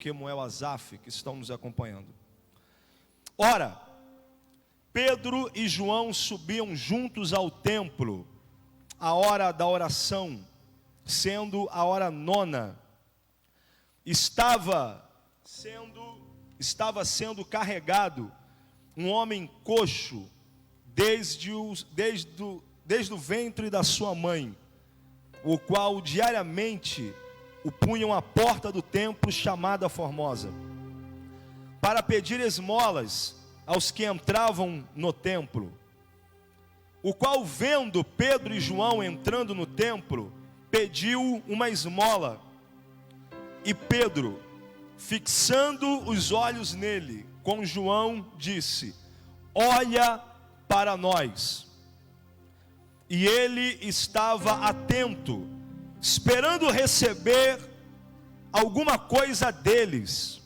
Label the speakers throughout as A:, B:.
A: Kemuel, Asaf, que estão nos acompanhando. Ora, Pedro e João subiam juntos ao templo, a hora da oração, sendo a hora 9. Estava sendo carregado um homem coxo, desde o ventre da sua mãe, o qual diariamente o punham à porta do templo chamada Formosa, para pedir esmolas aos que entravam no templo. O qual, vendo Pedro e João entrando no templo, pediu uma esmola. E Pedro, fixando os olhos nele, com João, disse: olha para nós. E ele estava atento, esperando receber alguma coisa deles.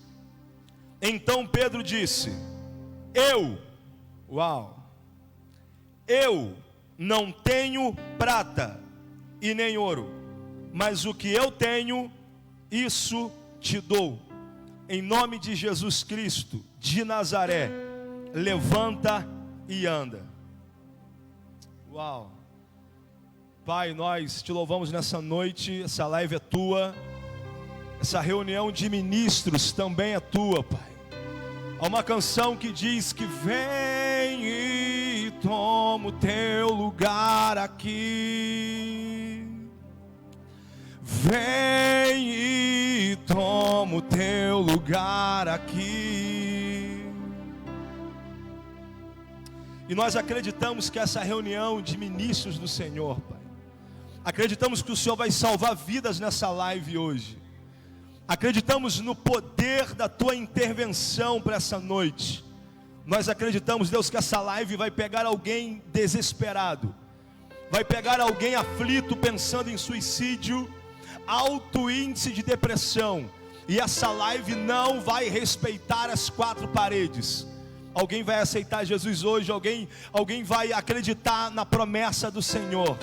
A: Então Pedro disse: eu não tenho prata e nem ouro, mas o que eu tenho, isso te dou. Em nome de Jesus Cristo de Nazaré, levanta e anda. Uau! Pai, nós te louvamos nessa noite. Essa live é tua, essa reunião de ministros também é tua, Pai. Há uma canção que diz que vem e toma o teu lugar aqui. Vem e toma o teu lugar aqui. E nós acreditamos que essa reunião de ministros do Senhor, Pai, acreditamos que o Senhor vai salvar vidas nessa live hoje. Acreditamos no poder da tua intervenção para essa noite. Nós acreditamos, Deus, que essa live vai pegar alguém desesperado, vai pegar alguém aflito, pensando em suicídio, alto índice de depressão. E essa live não vai respeitar as quatro paredes. Alguém vai aceitar Jesus hoje, alguém vai acreditar na promessa do Senhor.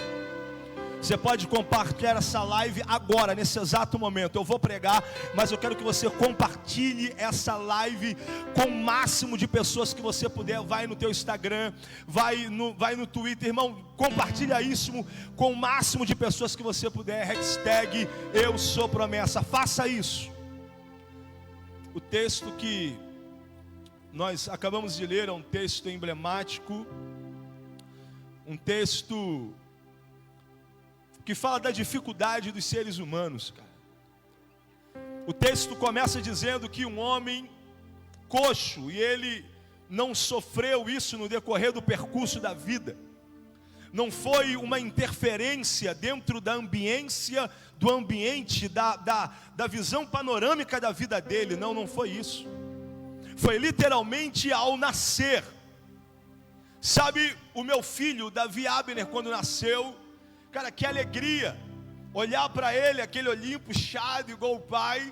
A: Você pode compartilhar essa live agora, nesse exato momento. Eu vou pregar, mas eu quero que você compartilhe essa live com o máximo de pessoas que você puder. Vai no teu Instagram, vai no Twitter, irmão, compartilha isso com o máximo de pessoas que você puder. Hashtag eu sou promessa, faça isso. O texto que nós acabamos de ler é um texto emblemático, um texto que fala da dificuldade dos seres humanos, cara. O texto começa dizendo que um homem coxo, e ele não sofreu isso no decorrer do percurso da vida, não foi uma interferência dentro da ambiência, do ambiente, da visão panorâmica da vida dele, não foi isso. Foi literalmente ao nascer. Sabe, o meu filho, Davi Abner, quando nasceu, cara, que alegria, olhar para ele, aquele olhinho puxado igual o pai.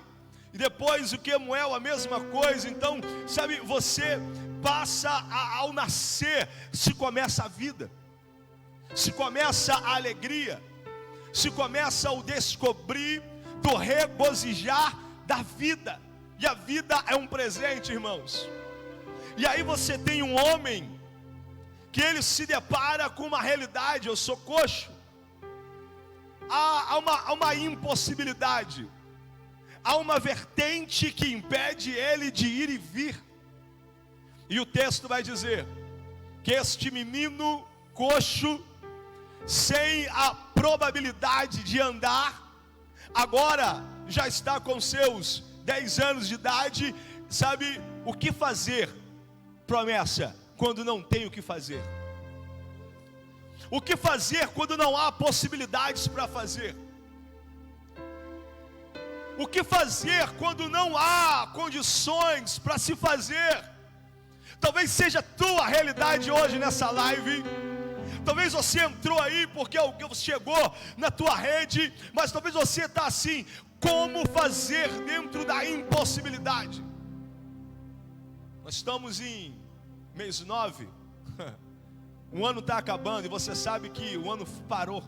A: E depois o Kemuel, a mesma coisa. Então, sabe, você passa ao nascer, se começa a vida, se começa a alegria, se começa o descobrir do regozijar da vida. E a vida é um presente, irmãos. E aí você tem um homem que ele se depara com uma realidade: eu sou coxo. Há uma impossibilidade, há uma vertente que impede ele de ir e vir. E o texto vai dizer que este menino coxo, sem a probabilidade de andar, agora já está com seus 10 anos de idade. Sabe o que fazer, promessa, quando não tem o que fazer? O que fazer quando não há possibilidades para fazer? O que fazer quando não há condições para se fazer? Talvez seja a tua realidade hoje nessa live. Talvez você entrou aí porque alguém chegou na tua rede, mas talvez você está assim: como fazer dentro da impossibilidade? Nós estamos em mês 9. O ano está acabando e você sabe que o ano parou.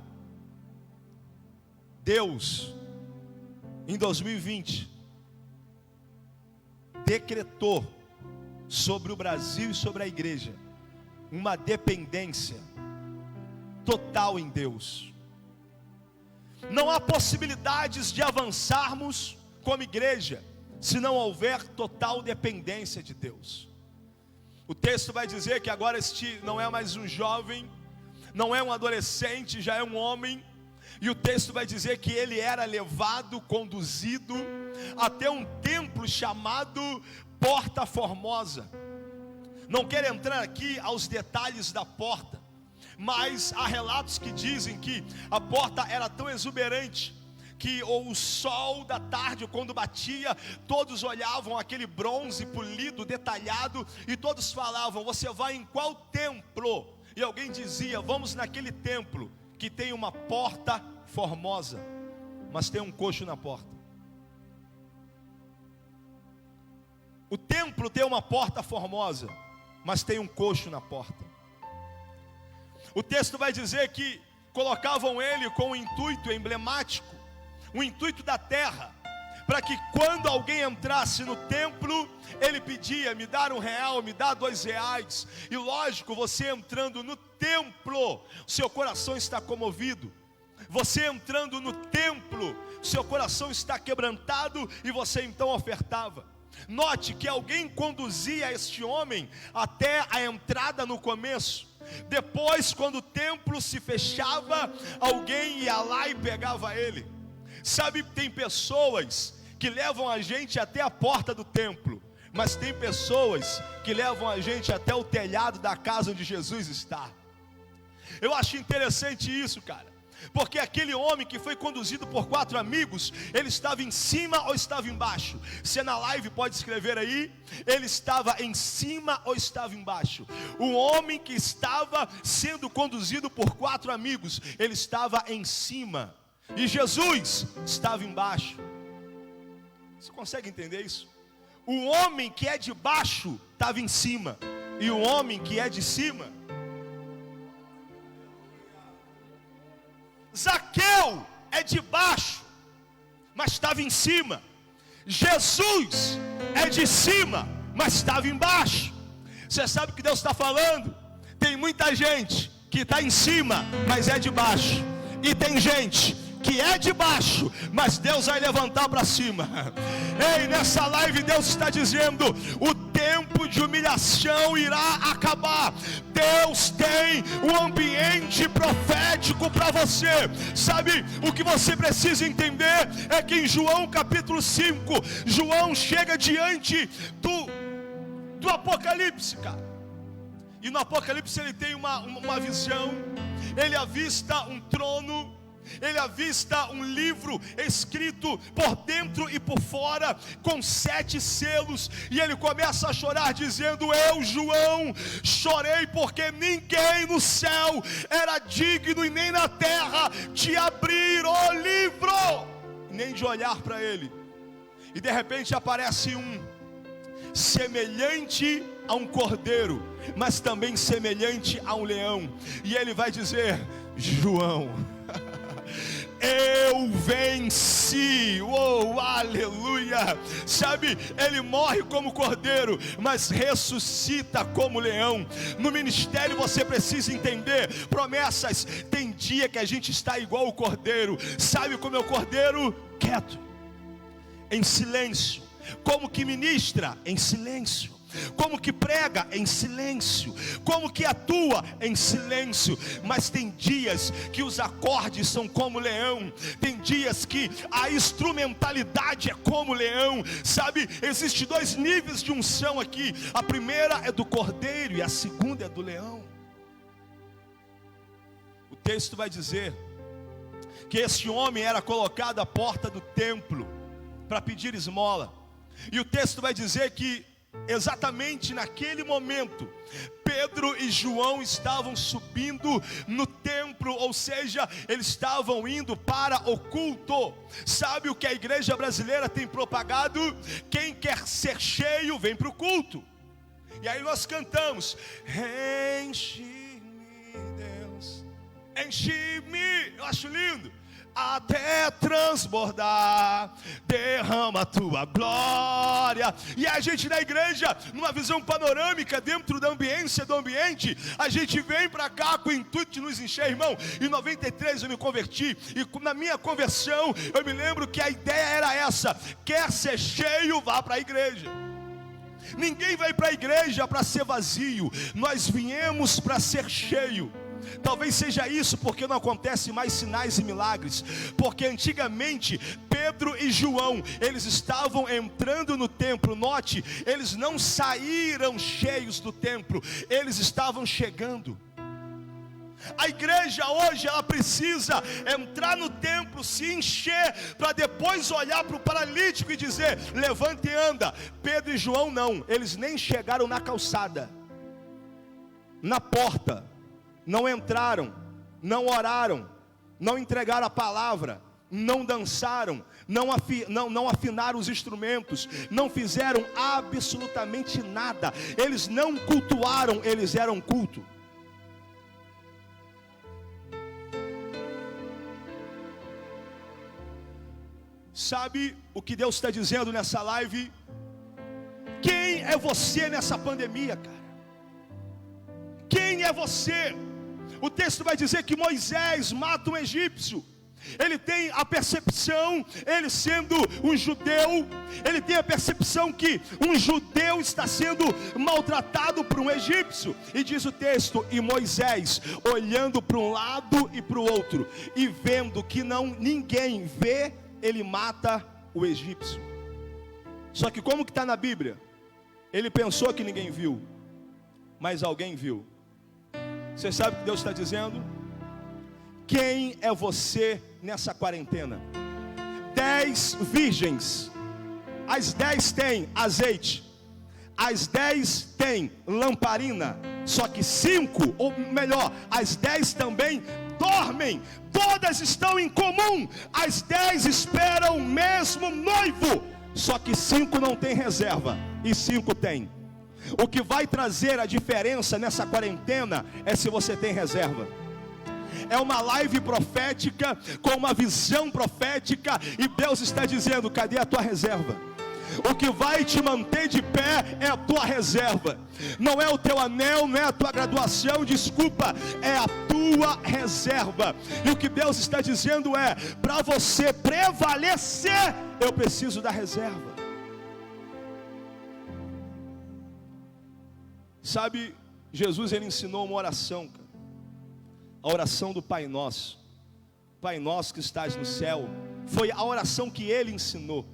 A: Deus, em 2020, decretou sobre o Brasil e sobre a igreja uma dependência total em Deus. Não há possibilidades de avançarmos como igreja se não houver total dependência de Deus. O texto vai dizer que agora este não é mais um jovem, não é um adolescente, já é um homem. E o texto vai dizer que ele era levado, conduzido até um templo chamado Porta Formosa. Não quero entrar aqui aos detalhes da porta, mas há relatos que dizem que a porta era tão exuberante que o sol da tarde, quando batia, todos olhavam aquele bronze polido, detalhado, e todos falavam: você vai em qual templo? E alguém dizia: vamos naquele templo que tem uma porta formosa, mas tem um coxo na porta. O templo tem uma porta formosa, mas tem um coxo na porta. O texto vai dizer que colocavam ele com um intuito emblemático, um intuito da terra, para que quando alguém entrasse no templo, ele pedia: me dá R$1, me dá R$2. E lógico, você entrando no templo, seu coração está comovido. Você entrando no templo, seu coração está quebrantado, e você então ofertava. Note que alguém conduzia este homem até a entrada no começo. Depois, quando o templo se fechava, alguém ia lá e pegava ele. Sabe, tem pessoas que levam a gente até a porta do templo, mas tem pessoas que levam a gente até o telhado da casa onde Jesus está. Eu acho interessante isso, cara, porque aquele homem que foi conduzido por 4 amigos, ele estava em cima ou estava embaixo? Você na live pode escrever aí, ele estava em cima ou estava embaixo? O homem que estava sendo conduzido por 4 amigos, ele estava em cima, e Jesus estava embaixo. Você consegue entender isso? O homem que é de baixo estava em cima, e o homem que é de cima. Zaqueu é de baixo, mas estava em cima. Jesus é de cima, mas estava embaixo. Você sabe o que Deus está falando? Tem muita gente que está em cima, mas é de baixo. E tem gente que é de baixo, mas Deus vai levantar para cima. Ei, nessa live Deus está dizendo: o tempo de humilhação irá acabar. Deus tem um ambiente profético para você. Sabe, o que você precisa entender é que em João capítulo 5, João chega diante do Apocalipse, cara. E no Apocalipse ele tem uma visão. Ele avista um trono, ele avista um livro escrito por dentro e por fora, com 7 selos, e ele começa a chorar dizendo: eu, João, chorei porque ninguém no céu era digno e nem na terra de abrir o livro, nem de olhar para ele. E de repente aparece um semelhante a um cordeiro, mas também semelhante a um leão, e ele vai dizer: João, eu venci. Oh, aleluia. Sabe, ele morre como cordeiro, mas ressuscita como leão. No ministério você precisa entender promessas. Tem dia que a gente está igual o cordeiro. Sabe como é o cordeiro? Quieto, em silêncio. Como que ministra? Em silêncio. Como que prega? Em silêncio. Como que atua? Em silêncio. Mas tem dias que os acordes são como leão. Tem dias que a instrumentalidade é como leão. Sabe, existem 2 níveis de unção aqui. A primeira é do cordeiro e a segunda é do leão. O texto vai dizer que esse homem era colocado à porta do templo para pedir esmola. E o texto vai dizer que exatamente naquele momento, Pedro e João estavam subindo no templo, ou seja, eles estavam indo para o culto. Sabe o que a igreja brasileira tem propagado? Quem quer ser cheio, vem para o culto. E aí nós cantamos: enche-me, Deus, enche-me. Eu acho lindo. até transbordar, derrama a tua glória. E a gente na igreja, numa visão panorâmica, dentro da ambiência do ambiente, a gente vem para cá com o intuito de nos encher, irmão. Em 93 eu me converti, e na minha conversão, eu me lembro que a ideia era essa: quer ser cheio, vá para a igreja. Ninguém vai para a igreja para ser vazio, nós viemos para ser cheio. Talvez seja isso porque não acontece mais sinais e milagres, porque antigamente Pedro e João, eles estavam entrando no templo. Note, eles não saíram cheios do templo, eles estavam chegando. A igreja hoje, ela precisa entrar no templo, se encher, para depois olhar para o paralítico e dizer: levanta e anda. Pedro e João não, eles nem chegaram na calçada, na porta, não entraram, não oraram, não entregaram a palavra, não dançaram, não afinaram os instrumentos, não fizeram absolutamente nada. Eles não cultuaram, eles eram culto. Sabe o que Deus está dizendo nessa live? Quem é você nessa pandemia, cara? Quem é você? O texto vai dizer que Moisés mata um egípcio. Ele tem a percepção, ele sendo um judeu, ele tem a percepção que um judeu está sendo maltratado por um egípcio. E diz o texto: e Moisés, olhando para um lado e para o outro, e vendo que ninguém vê, ele mata o egípcio. Só que como que está na Bíblia? Ele pensou que ninguém viu, mas alguém viu. Você sabe o que Deus está dizendo? Quem é você nessa quarentena? 10 virgens, as 10 têm azeite, as 10 têm lamparina, só que 5, ou melhor, as 10 também dormem. Todas estão em comum, as 10 esperam o mesmo noivo, só que 5 não tem reserva e 5 tem. O que vai trazer a diferença nessa quarentena é se você tem reserva. É uma live profética, com uma visão profética, e Deus está dizendo: cadê a tua reserva? O que vai te manter de pé é a tua reserva. Não é o teu anel, não é a tua graduação, desculpa, é a tua reserva. E o que Deus está dizendo é: para você prevalecer, eu preciso da reserva. Sabe, Jesus, ele ensinou uma oração, cara. A oração do Pai Nosso. Pai Nosso que estás no céu, foi a oração que ele ensinou.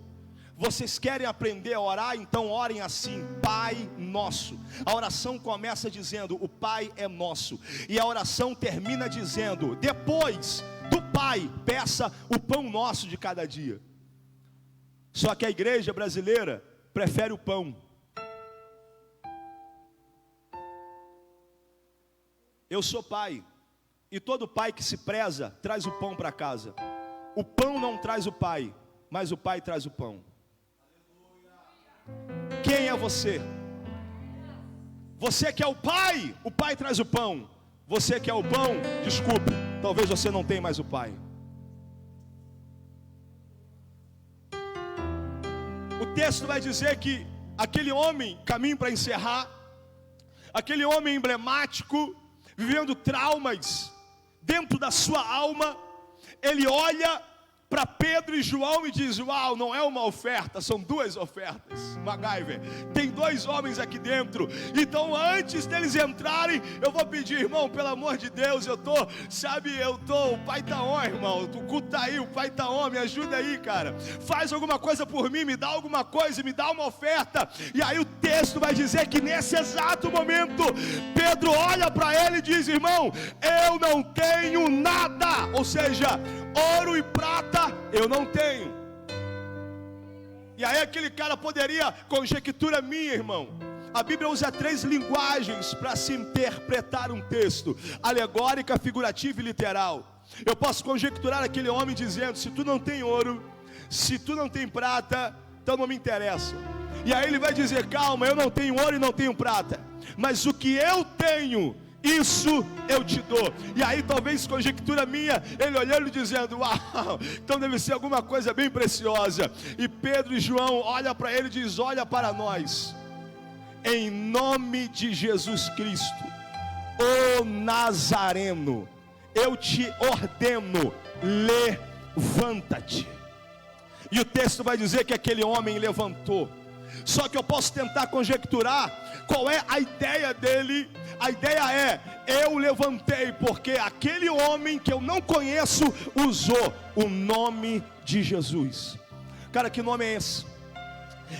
A: Vocês querem aprender a orar? Então orem assim: Pai Nosso. A oração começa dizendo: o Pai é nosso. E a oração termina dizendo: depois do Pai, peça o pão nosso de cada dia. Só que a igreja brasileira prefere o pão. Eu sou pai, e todo pai que se preza traz o pão para casa. O pão não traz o pai, mas o pai traz o pão. Quem é você? Você que é o pai traz o pão. Você que é o pão, desculpe, talvez você não tenha mais o pai. O texto vai dizer que aquele homem, caminho para encerrar, aquele homem emblemático, vivendo traumas dentro da sua alma, ele olha para Pedro e João e diz: uau, não é uma oferta, são 2 ofertas. MacGyver, tem 2 homens aqui dentro. Então antes deles entrarem, eu vou pedir: irmão, pelo amor de Deus, o pai tá on, irmão, o culto tá aí, o pai tá on, me ajuda aí, cara, faz alguma coisa por mim, me dá alguma coisa, me dá uma oferta. E aí o texto vai dizer que nesse exato momento, Pedro olha para ele e diz: irmão, eu não tenho nada, ou seja, ouro e prata eu não tenho. E aí aquele cara poderia, conjectura minha, irmão, a Bíblia usa 3 linguagens para se interpretar um texto: alegórica, figurativa e literal. Eu posso conjecturar aquele homem dizendo: se tu não tem ouro, se tu não tem prata, então não me interessa. E aí ele vai dizer: calma, eu não tenho ouro e não tenho prata, mas o que eu tenho, isso eu te dou. E aí talvez conjectura minha, ele olhando e dizendo: uau, então deve ser alguma coisa bem preciosa. E Pedro e João olham para ele e diz: olha para nós, em nome de Jesus Cristo, o Nazareno, eu te ordeno, levanta-te. E o texto vai dizer que aquele homem levantou. Só que eu posso tentar conjecturar qual é a ideia dele. A ideia é: eu levantei porque aquele homem que eu não conheço usou o nome de Jesus. Cara, que nome é esse?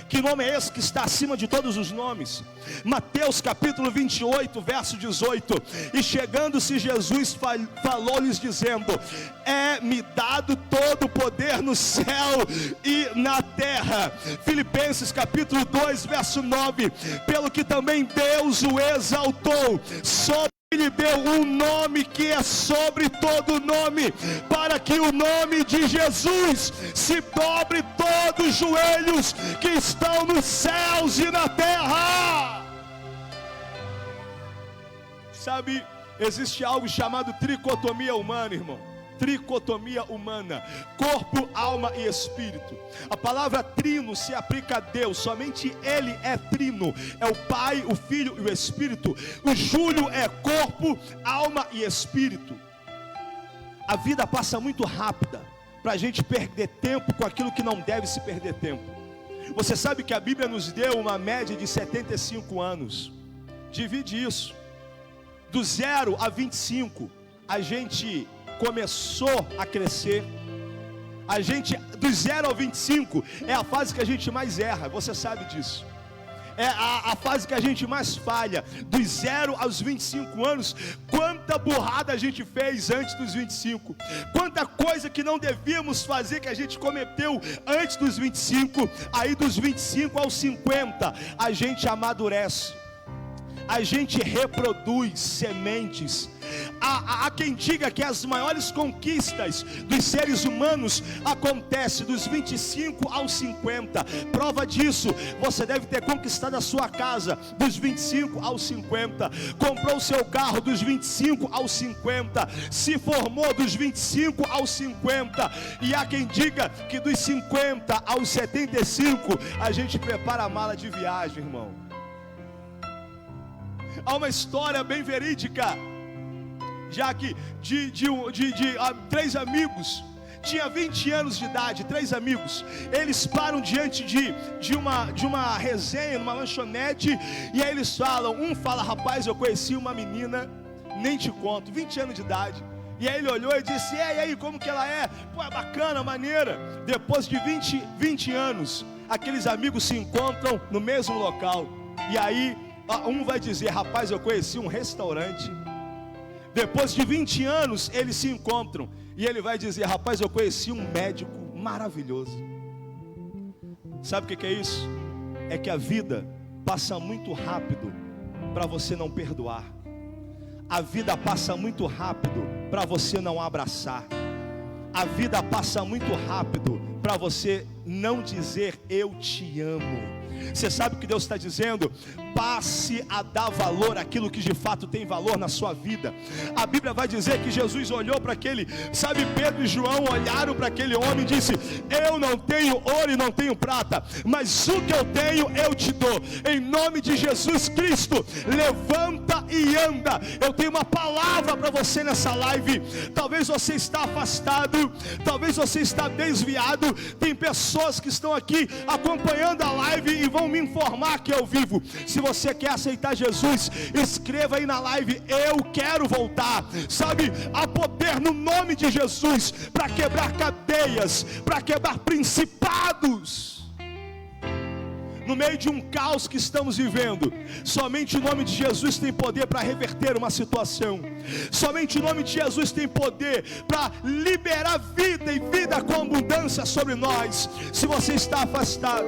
A: Que nome é esse que está acima de todos os nomes? Mateus capítulo 28, verso 18. E chegando-se Jesus falou-lhes dizendo: é-me dado todo o poder no céu e na terra. Filipenses capítulo 2, verso 9. Pelo que também Deus o exaltou, sobre lhe deu um nome que é sobre todo nome, para que o nome de Jesus se dobre todos os joelhos que estão nos céus e na terra. Sabe, existe algo chamado tricotomia humana, irmão. Tricotomia humana: corpo, alma e espírito. A palavra trino se aplica a Deus, somente Ele é trino, é o Pai, o Filho e o Espírito. O Júlio é corpo, alma e espírito. A vida passa muito rápida para a gente perder tempo com aquilo que não deve se perder tempo. Você sabe que a Bíblia nos deu uma média de 75 anos. Divide isso, do 0 a 25, a gente começou a crescer. A gente, do 0 ao 25, é a fase que a gente mais erra, você sabe disso. É a fase que a gente mais falha. Dos 0 aos 25 anos, quanta burrada a gente fez antes dos 25. Quanta coisa que não devíamos fazer que a gente cometeu antes dos 25. Aí dos 25 aos 50, a gente amadurece. A gente reproduz sementes. Há quem diga que as maiores conquistas dos seres humanos acontecem dos 25 aos 50. Prova disso: você deve ter conquistado a sua casa dos 25 aos 50, comprou o seu carro dos 25 aos 50, se formou dos 25 aos 50. E há quem diga que dos 50 aos 75 a gente prepara a mala de viagem, irmão. Há uma história bem verídica, já que de 3 amigos, tinha 20 anos de idade, 3 amigos, eles param diante de uma resenha, numa lanchonete, e aí eles falam, um fala: rapaz, eu conheci uma menina, nem te conto, 20 anos de idade. E aí ele olhou e disse: e aí, como que ela é? Pô, é bacana, maneira. Depois de 20 anos, aqueles amigos se encontram no mesmo local, e aí um vai dizer: rapaz, eu conheci um restaurante. Depois de 20 anos eles se encontram, e ele vai dizer: rapaz, eu conheci um médico maravilhoso. Sabe o que é isso? É que a vida passa muito rápido para você não perdoar. A vida passa muito rápido para você não abraçar. A vida passa muito rápido para você não dizer eu te amo. Você sabe o que Deus está dizendo? Passe a dar valor àquilo que de fato tem valor na sua vida. A Bíblia vai dizer que Jesus olhou para aquele, sabe, Pedro e João olharam para aquele homem e disse: eu não tenho ouro e não tenho prata, mas o que eu tenho eu te dou. Em nome de Jesus Cristo, levanta e anda. Eu tenho uma palavra para você nessa live. Talvez você está afastado, talvez você está desviado. Tem pessoas que estão aqui acompanhando a live e vão me informar que eu vivo. Se você quer aceitar Jesus, escreva aí na live: eu quero voltar. Sabe, há poder no nome de Jesus para quebrar cadeias, para quebrar principados. No meio de um caos que estamos vivendo, somente o nome de Jesus tem poder para reverter uma situação. Somente o nome de Jesus tem poder para liberar vida e vida com abundância sobre nós. Se você está afastado,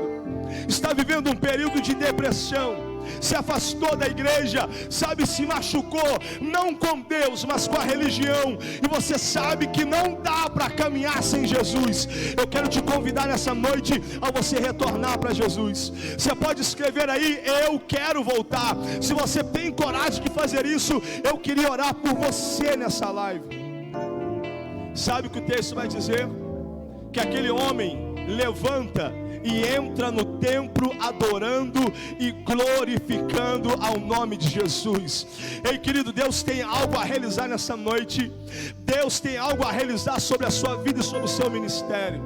A: está vivendo um período de depressão, se afastou da igreja, sabe, se machucou, não com Deus, mas com a religião, e você sabe que não dá para caminhar sem Jesus, eu quero te convidar nessa noite a você retornar para Jesus. Você pode escrever aí, eu quero voltar. Se você tem coragem de fazer isso, eu queria orar por você nessa live. Sabe o que o texto vai dizer? Que aquele homem levanta e entra no templo adorando e glorificando ao nome de Jesus. Ei, querido, Deus tem algo a realizar nessa noite. Deus tem algo a realizar sobre a sua vida e sobre o seu ministério.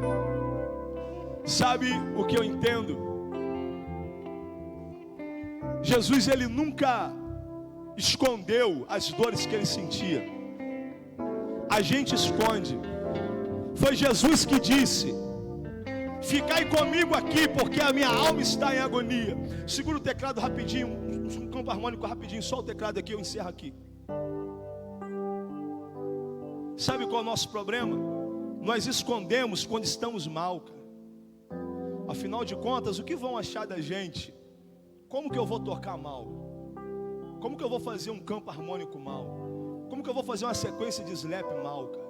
A: Sabe o que eu entendo? Jesus, ele nunca escondeu as dores que ele sentia. A gente esconde. Foi Jesus que disse: ficai comigo aqui, porque a minha alma está em agonia. Segura o teclado rapidinho, um campo harmônico rapidinho, só o teclado aqui, eu encerro aqui. Sabe qual é o nosso problema? Nós escondemos quando estamos mal, cara. Afinal de contas, o que vão achar da gente? Como que eu vou tocar mal? Como que eu vou fazer um campo harmônico mal? Como que eu vou fazer uma sequência de slap mal, cara?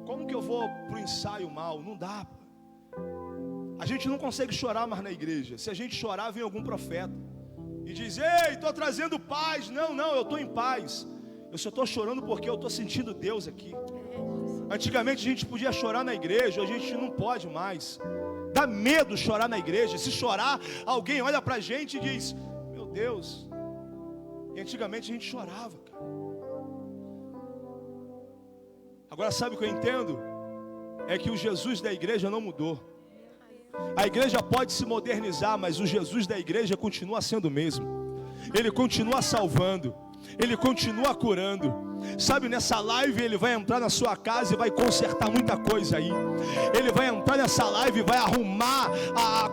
A: Como que eu vou pro ensaio mal? Não dá, pô. A gente não consegue chorar mais na igreja. Se a gente chorar, vem algum profeta e diz: ei, estou trazendo paz. Não, eu estou em paz. Eu só estou chorando porque eu estou sentindo Deus aqui. Antigamente a gente podia chorar na igreja, hoje a gente não pode mais. Dá medo chorar na igreja. Se chorar, alguém olha pra gente e diz: meu Deus. E antigamente a gente chorava, cara. Agora sabe o que eu entendo? É que o Jesus da igreja não mudou. A igreja pode se modernizar, mas o Jesus da igreja continua sendo o mesmo. Ele continua salvando, ele continua curando. Sabe, nessa live ele vai entrar na sua casa e vai consertar muita coisa aí. Ele vai entrar nessa live e vai arrumar a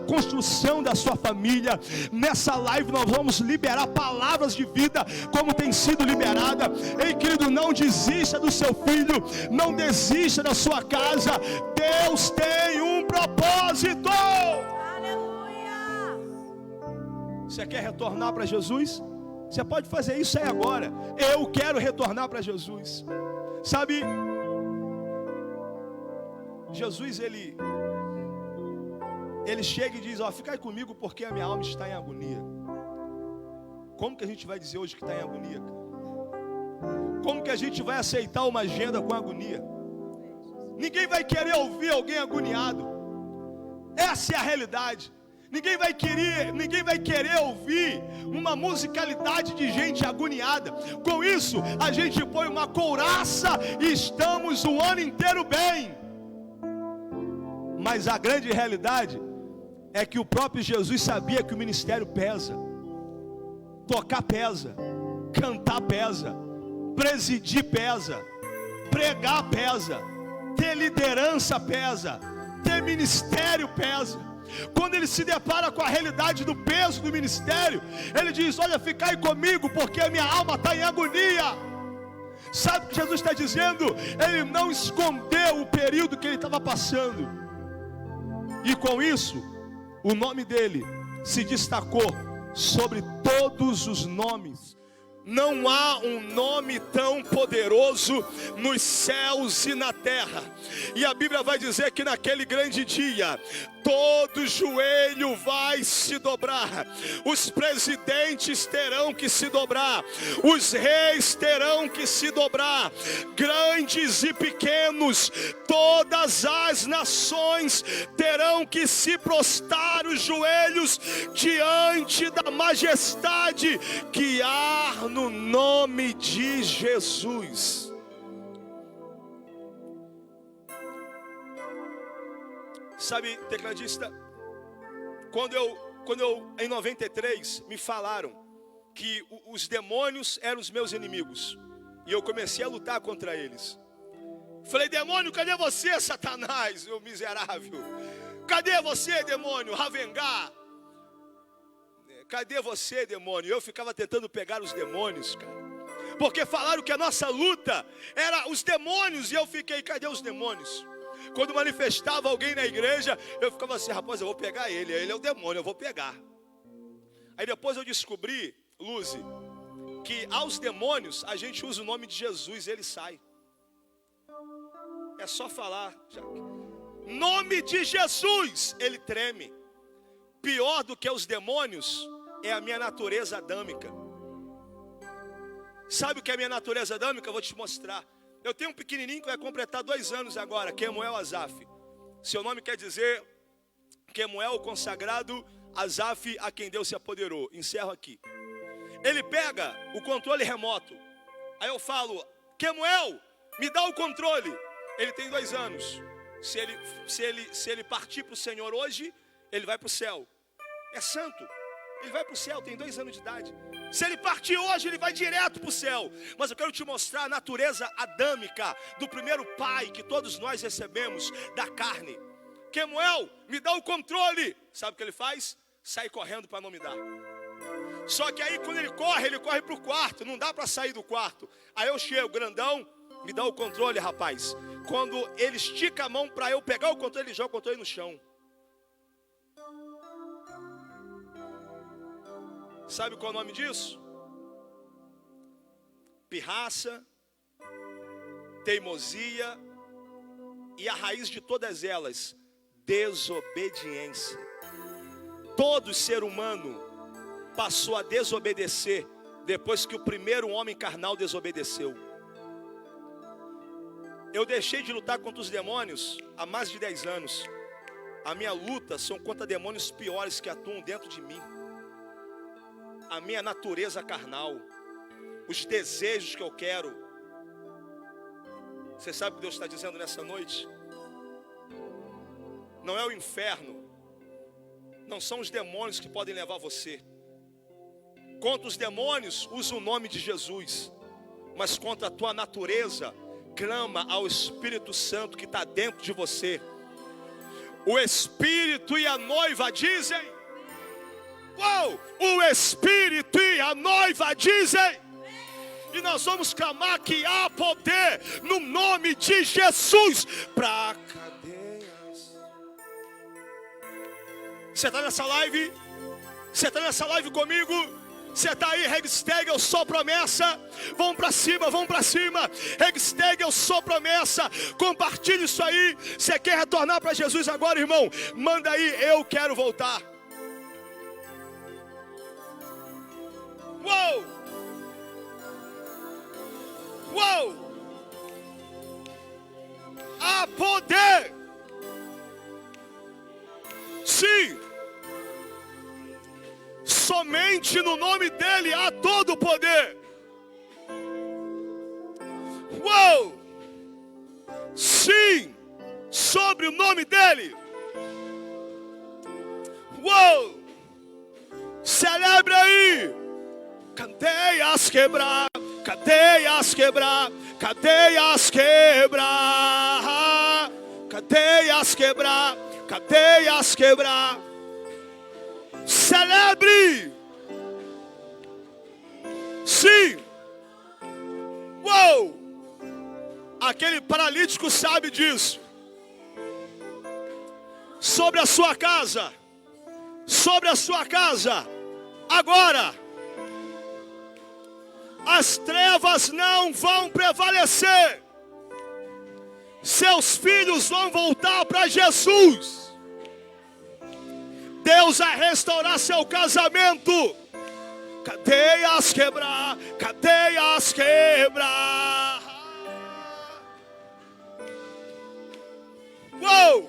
A: construção da sua família. Nessa live nós vamos liberar palavras de vida como tem sido liberada. Ei, querido, não desista do seu filho, não desista da sua casa. Deus tem um propósito. Aleluia! Você quer retornar para Jesus? Você pode fazer isso aí agora. Eu quero retornar para Jesus. Sabe, Jesus ele chega e diz: ó, fica aí comigo porque a minha alma está em agonia. Como que a gente vai dizer hoje que está em agonia, cara? Como que a gente vai aceitar uma agenda com agonia? Ninguém vai querer ouvir alguém agoniado. Essa é a realidade. Ninguém vai querer ouvir uma musicalidade de gente agoniada. Com isso, a gente põe uma couraça e estamos o ano inteiro bem. Mas a grande realidade é que o próprio Jesus sabia que o ministério pesa. Tocar pesa, cantar pesa, presidir pesa, pregar pesa, ter liderança pesa, ter ministério pesa. Quando ele se depara com a realidade do peso do ministério, ele diz: olha, ficai comigo porque a minha alma está em agonia. Sabe o que Jesus está dizendo? Ele não escondeu o período que ele estava passando. E com isso, o nome dele se destacou sobre todos os nomes. Não há um nome tão poderoso nos céus e na terra. E a Bíblia vai dizer que naquele grande dia, todo joelho vai se dobrar. Os presidentes terão que se dobrar. Os reis terão que se dobrar. Grandes e pequenos, todas as nações terão que se prostrar os joelhos diante da majestade que há no nome de Jesus. Sabe, tecladista, quando eu em 93 me falaram que os demônios eram os meus inimigos e eu comecei a lutar contra eles. Falei: demônio, cadê você, Satanás, meu miserável? Cadê você, demônio, Ravengá? Cadê você, demônio? Eu ficava tentando pegar os demônios, cara, porque falaram que a nossa luta era os demônios, e eu fiquei: cadê os demônios? Quando manifestava alguém na igreja, eu ficava assim: rapaz, eu vou pegar ele é o demônio, eu vou pegar. Aí depois eu descobri, Luzi, que aos demônios a gente usa o nome de Jesus e ele sai. É só falar, nome de Jesus, ele treme. Pior do que os demônios é a minha natureza adâmica. Sabe o que é a minha natureza adâmica? Eu vou te mostrar. Eu tenho um pequenininho que vai completar 2 anos agora, Kemuel Azaf. Seu nome quer dizer Kemuel, o consagrado, Azaf, a quem Deus se apoderou. Encerro aqui. Ele pega o controle remoto. Aí eu falo, Kemuel, me dá o controle. Ele tem 2 anos. Se ele partir para o Senhor hoje, ele vai para o céu. É santo. Ele vai para o céu, tem 2 anos de idade. Se ele partir hoje, ele vai direto para o céu. Mas eu quero te mostrar a natureza adâmica do primeiro pai que todos nós recebemos da carne. Kemuel, me dá o controle. Sabe o que ele faz? Sai correndo para não me dar. Só que aí quando ele corre para o quarto. Não dá para sair do quarto. Aí eu chego, grandão, me dá o controle, rapaz. Quando ele estica a mão para eu pegar o controle, ele joga o controle no chão. Sabe qual é o nome disso? Pirraça, teimosia e a raiz de todas elas, desobediência. Todo ser humano passou a desobedecer depois que o primeiro homem carnal desobedeceu. Eu deixei de lutar contra os demônios há mais de 10 anos. A minha luta são contra demônios piores que atuam dentro de mim. A minha natureza carnal, os desejos que eu quero. Você sabe o que Deus está dizendo nessa noite? Não é o inferno, não são os demônios que podem levar você. Contra os demônios, usa o nome de Jesus. Mas contra a tua natureza, clama ao Espírito Santo que está dentro de você. O Espírito e a noiva dizem... Uou! O Espírito e a noiva dizem. E nós vamos clamar que há poder no nome de Jesus para cadeias. Você está nessa live? Você está nessa live comigo? Você está aí, hashtag eu sou promessa. Vamos para cima, vamos para cima. Hashtag eu sou promessa. Compartilhe isso aí. Você quer retornar para Jesus agora, irmão? Manda aí, eu quero voltar. Uou! Uou! Há poder! Sim! Somente no nome dele há todo o poder. Uou! Sim! Sobre o nome dele. Uou! Celebre aí! Cadeias quebrar, cadeias quebrar, cadeias quebrar, cadeias quebrar, cadeias quebrar. Celebre! Sim! Uou! Aquele paralítico sabe disso. Sobre a sua casa, agora. As trevas não vão prevalecer. Seus filhos vão voltar para Jesus. Deus vai restaurar seu casamento. Cadeias quebrar, cadeias quebrar. Uou!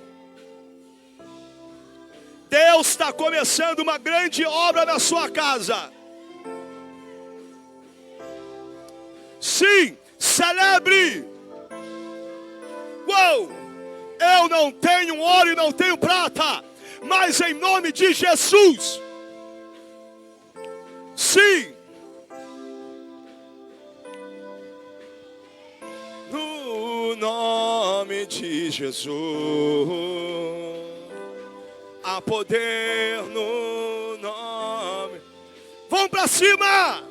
A: Deus está começando uma grande obra na sua casa. Sim, celebre. Uou! Eu não tenho ouro e não tenho prata, mas em nome de Jesus. Sim. No nome de Jesus. Há poder no nome. Vamos para cima.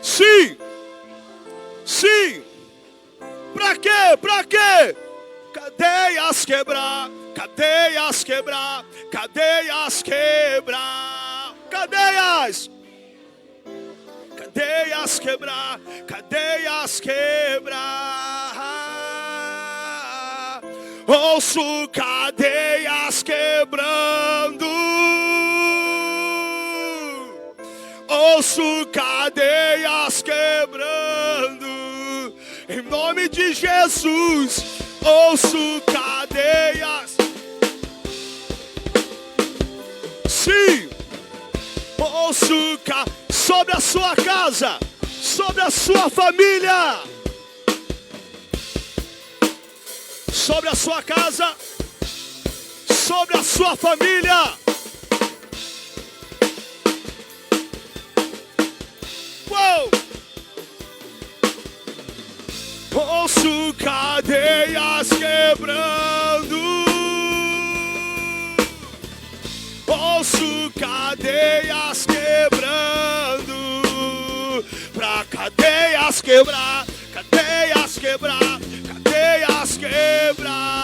A: Sim, sim. Pra quê? Pra quê? Cadeias quebrar, cadeias cadeias quebrar, cadeias quebrar, cadeias, cadeias quebrar, cadeias quebrar. Ouço cadeias quebrando, ouço cadeias quebrando, em nome de Jesus. Ouço cadeias, sim, ouço sobre a sua casa, sobre a sua família, sobre a sua casa, sobre a sua família. Uou! Ouço cadeias quebrando, ouço cadeias quebrando, pra cadeias quebrar, cadeias quebrar, cadeias quebrar.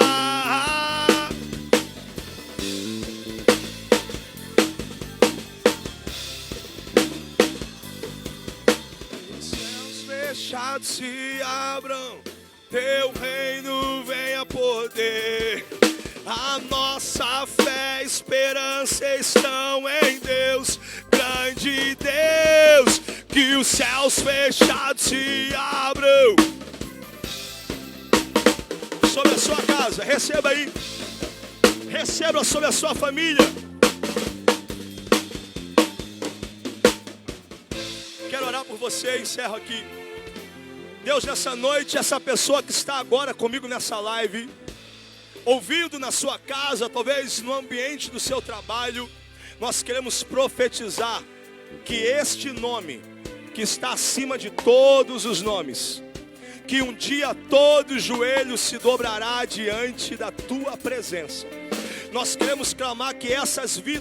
A: Os céus fechados se abram, teu reino venha poder. A nossa fé, esperança estão em Deus, grande Deus. Que os céus fechados se abram sobre a sua casa. Receba aí, receba sobre a sua família. Quero orar por você e encerro aqui. Deus, nessa noite, essa pessoa que está agora comigo nessa live, ouvindo na sua casa, talvez no ambiente do seu trabalho, nós queremos profetizar que este nome, que está acima de todos os nomes, que um dia todo joelho se dobrará diante da tua presença. Nós queremos clamar que essas vidas